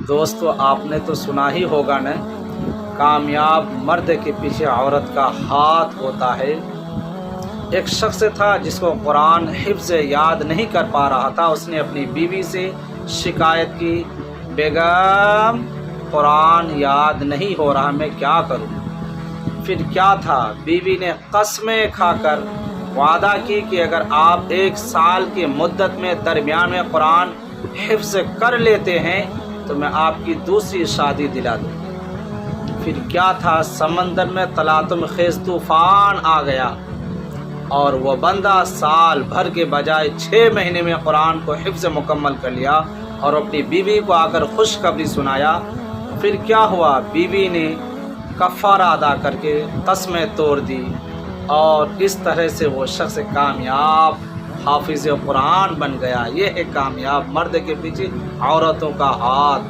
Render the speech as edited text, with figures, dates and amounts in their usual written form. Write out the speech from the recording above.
دوستو آپ نے تو سنا ہی ہوگا نا، کامیاب مرد کے پیچھے عورت کا ہاتھ ہوتا ہے۔ ایک شخص تھا جس کو قرآن حفظ یاد نہیں کر پا رہا تھا۔ اس نے اپنی بیوی سے شکایت کی، بیگم قرآن یاد نہیں ہو رہا، میں کیا کروں؟ پھر کیا تھا، بیوی نے قسمیں کھا کر وعدہ کی کہ اگر آپ 1 سال کی مدت میں درمیان میں قرآن حفظ کر لیتے ہیں تو میں آپ کی دوسری شادی دلا دوں۔ پھر کیا تھا، سمندر میں تلاطم خیز طوفان آ گیا اور وہ بندہ سال بھر کے بجائے 6 مہینے میں قرآن کو حفظ مکمل کر لیا اور اپنی بیوی کو آ کر خوشخبری سنایا۔ پھر کیا ہوا، بیوی نے کفارہ ادا کر کے قسمیں توڑ دی، اور اس طرح سے وہ شخص کامیاب حافظ قرآن بن گیا۔ یہ ہے کامیاب مرد کے پیچھے عورتوں کا ہاتھ۔